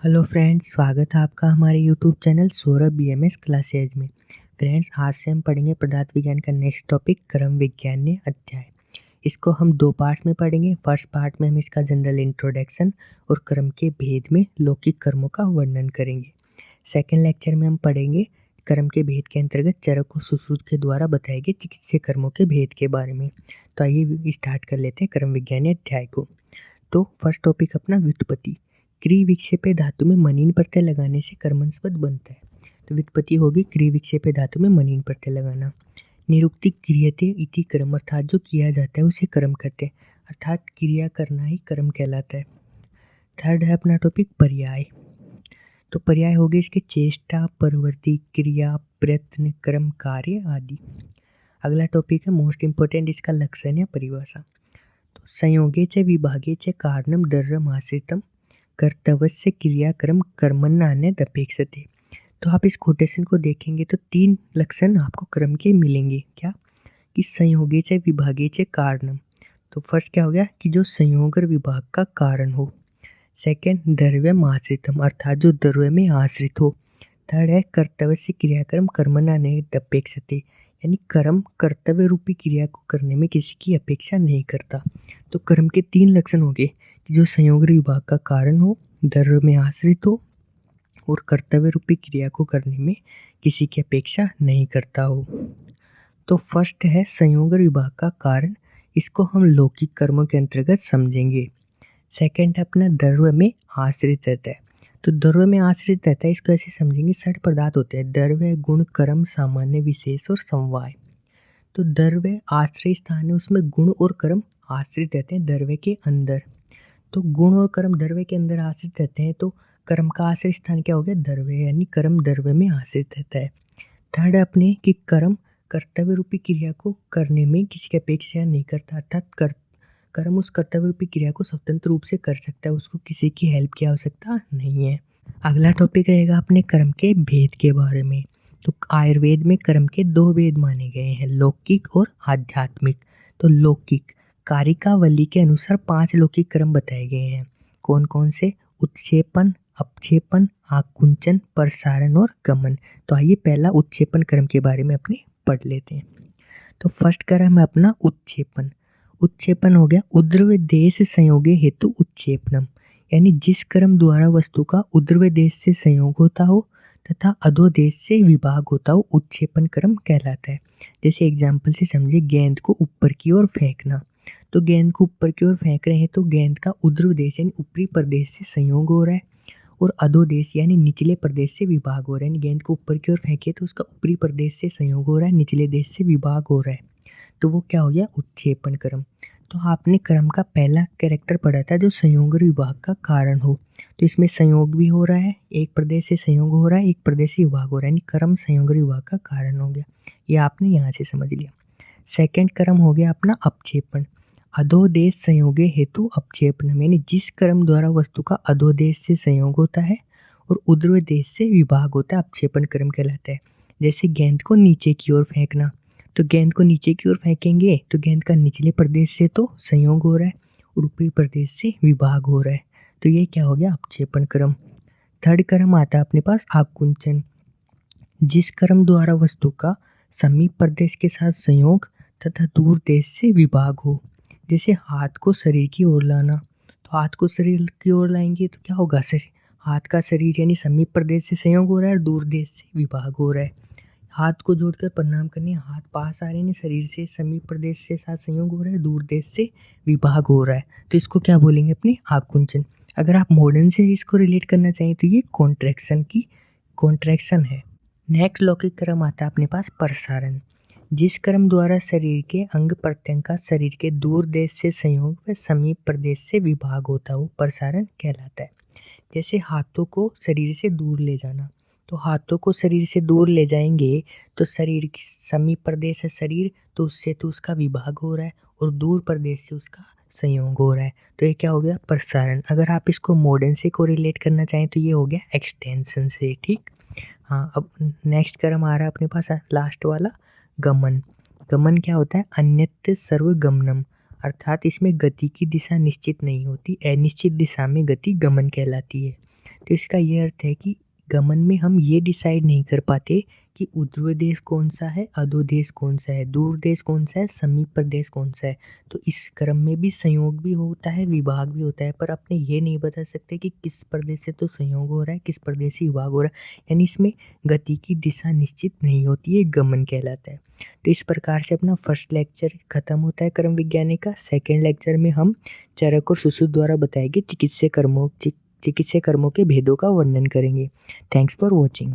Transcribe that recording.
Hello friends, स्वागत है आपका हमारे YouTube channel Saurabh BMS classes में। फ्रेंड्स, आज से हम पढ़ेंगे पदार्थ विज्ञान का नेक्स्ट टॉपिक क्रम विज्ञान्य अध्याय। इसको हम दो पार्ट्स में पढ़ेंगे। फर्स्ट पार्ट में हम इसका जनरल इंट्रोडक्शन और क्रम के भेद में लौकिक क्रमों का वर्णन करेंगे। सेकेंड लेक्चर में हम पढ़ेंगे क्रम के भेद के अंतर्गत चरक और सुश्रुत के द्वारा बताए गए चिकित्सीय क्रमों के भेद के बारे में। तो आइए स्टार्ट कर लेते हैं क्रम विज्ञान्य अध्याय को। तो फर्स्ट टॉपिक अपना व्युत्पत्ति। क्री विक्षेपे धातु में मनीन प्रत्यय लगाने से कर्मंश पद बनता है। तो व्युत्पत्ति होगी क्री विक्षेपे धातु में मनीन प्रत्यय लगाना। निरुक्ति क्रियते इति कर्म, अर्थात जो किया जाता है उसे कर्म कहते हैं, अर्थात क्रिया करना ही कर्म कहलाता है। थर्ड है अपना टॉपिक पर्याय। तो पर्याय हो गए इसके चेष्टा, परवर्ती, क्रिया, प्रयत्न, कर्म, कार्य आदि। अगला टॉपिक है मोस्ट इंपोर्टेंट, इसका लक्षण या परिभाषा। तो संयोगे च विभागे च कारणम दर्रम आश्रितम कर्तव्यस्य क्रियाक्रम कर्मण्यन्यद अपेक्षते। तो आप इस कोटेशन को देखेंगे तो तीन लक्षण आपको क्रम के मिलेंगे। क्या कि संयोगे च विभागे च कारणम, तो फर्स्ट क्या हो गया कि जो संयोग और विभाग का कारण हो। सेकंड द्रव्यम आश्रितम, अर्थात जो द्रव्य में आश्रित हो। थर्ड है कर्तव्यस्य क्रियाक्रम कर्मण्यन्यद अपेक्षते, यानी कर्म कर्तव्य रूपी क्रिया को करने में किसी की अपेक्षा नहीं करता। तो कर्म के तीन लक्षण हो गए कि जो संयोग विभाग का कारण हो, द्रव्य में आश्रित हो और कर्तव्य रूपी क्रिया को करने में किसी की अपेक्षा नहीं करता हो। तो फर्स्ट है संयोग विभाग का कारण, इसको हम लौकिक कर्मों के अंतर्गत समझेंगे। सेकंड है अपना द्रव्य में आश्रित रहता है। तो द्रव्य में आश्रित रहता है, इसको ऐसे समझेंगे, षट पदार्थ होते हैं द्रव्य, गुण, कर्म, सामान्य, विशेष और समवाय। तो द्रव्य आश्रय स्थान है, उसमें गुण और कर्म आश्रित रहते हैं द्रव्य के अंदर। तो गुण और कर्म द्रव्य के अंदर आश्रित रहते हैं, तो कर्म का आश्रय स्थान क्या हो गया, द्रव्य, यानी कर्म द्रव्य में आश्रित रहता है। थर्ड है अपने कि कर्म कर्तव्य रूपी क्रिया को करने में किसी की अपेक्षा नहीं करता, अर्थात कर्म उस कर्तव्य रूपी क्रिया को स्वतंत्र रूप से कर सकता है, उसको किसी की हेल्प की आवश्यकता नहीं है। अगला टॉपिक रहेगा अपने कर्म के भेद के बारे में। तो आयुर्वेद में कर्म के दो भेद माने गए हैं, लौकिक और आध्यात्मिक। तो लौकिक कारिकावली के अनुसार 5 लौकिक कर्म बताए गए हैं। कौन कौन से? उत्क्षेपण, अपक्षेपण, आकुंचन, प्रसारण और गमन। तो आइए पहला उत्क्षेपण कर्म के बारे में अपने पढ़ लेते हैं। तो फर्स्ट कर्म है अपना उत्क्षेपण। उत्क्षेपण हो गया उद्रव देश संयोगे हेतु उत्क्षेपणम, यानी जिस कर्म द्वारा वस्तु का उद्रव देश से संयोग होता हो तथा अधोदेश से विभाग होता हो, उत्क्षेपण कर्म कहलाता है। जैसे एग्जाम्पल से समझिए, गेंद को ऊपर की ओर फेंकना। तो गेंद को ऊपर की ओर फेंक रहे हैं तो गेंद का उद्रव देश यानी ऊपरी प्रदेश से संयोग हो रहा है और अधोदेश यानी निचले प्रदेश से विभाग हो रहा है। यानी गेंद को ऊपर की ओर फेंके तो उसका ऊपरी प्रदेश से संयोग हो रहा है, निचले देश से विभाग हो रहा है, तो वो क्या हो गया, उत्क्षेपण कर्म। तो आपने कर्म का पहला कैरेक्टर पढ़ा था जो संयोग और विभाग का कारण हो। तो इसमें संयोग भी हो रहा है, एक प्रदेश से संयोग हो रहा है, एक प्रदेश से विभाग हो रहा है, यानी कर्म संयोग और विभाग का कारण हो गया। ये आपने यहाँ से समझ लिया। सेकंड कर्म हो गया अपना अपक्षेपण। अधोदेश संयोगे हेतु अपक्षेपण, यानी जिस कर्म द्वारा वस्तु का अधोदेश से संयोग होता है और उर्ध्व देश से विभाग होता है, अपक्षेपण कर्म कहलाता है। जैसे गेंद को नीचे की ओर फेंकना, तो गेंद को नीचे की ओर फेंकेंगे तो गेंद का निचले प्रदेश से तो संयोग हो रहा है और ऊपरी प्रदेश से विभाग हो रहा है, तो ये क्या हो गया, अपक्षेपण कर्म। थर्ड कर्म आता है अपने पास आकुंचन। जिस कर्म द्वारा वस्तु का समीप प्रदेश के साथ संयोग तथा दूर देश से विभाग हो। जैसे हाथ को शरीर की ओर लाना, तो हाथ को शरीर की ओर लाएंगे तो क्या होगा, शरीर, हाथ का शरीर यानी समीप प्रदेश से संयोग हो रहा है और दूर देश से विभाग हो रहा है। हाथ को जोड़कर प्रणाम करने, हाथ पास आ रहे हैं, शरीर से समीप प्रदेश से साथ संयोग हो रहा है, दूर देश से विभाग हो रहा है, तो इसको क्या बोलेंगे अपने आकुंचन। अगर आप मॉडर्न से इसको रिलेट करना चाहें तो ये कॉन्ट्रैक्शन है। नेक्स्ट लौकिक कर्म आता है अपने पास प्रसारण। जिस कर्म द्वारा शरीर के अंग प्रत्यंग का शरीर के दूर देश से संयोग व समीप प्रदेश से विभाग होता हो, प्रसारण कहलाता है। जैसे हाथों को शरीर से दूर ले जाना, तो हाथों को शरीर से दूर ले जाएंगे तो शरीर की समीप प्रदेश है शरीर, तो उससे तो उसका विभाग हो रहा है और दूर प्रदेश से उसका संयोग हो रहा है, तो ये क्या हो गया, प्रसारण। अगर आप इसको मॉडर्न से कोरिलेट करना चाहें तो ये हो गया एक्सटेंशन से। ठीक, हाँ। अब नेक्स्ट कर्म आ रहा है अपने पास लास्ट वाला, गमन। गमन क्या होता है, अन्यत्र सर्वगमनम, अर्थात इसमें गति की दिशा निश्चित नहीं होती, अनिश्चित दिशा में गति गमन कहलाती है। तो इसका ये अर्थ है कि गमन में हम ये डिसाइड नहीं कर पाते कि ऊर्ध्व देश कौन सा है, अधो देश कौन सा है, दूर देश कौन सा है, समीप प्रदेश कौन सा है। तो इस क्रम में भी संयोग भी होता है, विभाग भी होता है, पर अपने ये नहीं बता सकते कि किस प्रदेश से तो संयोग हो रहा है, किस प्रदेश से विभाग हो रहा है। यानी इसमें गति की दिशा निश्चित नहीं होती है, गमन कहलाता है। तो इस प्रकार से अपना फर्स्ट लेक्चर खत्म होता है क्रम विज्ञानी का। सेकेंड लेक्चर में हम चरक और सुश्रुत द्वारा बताए गए चिकित्सीय कर्मों के भेदों का वर्णन करेंगे। Thanks for watching.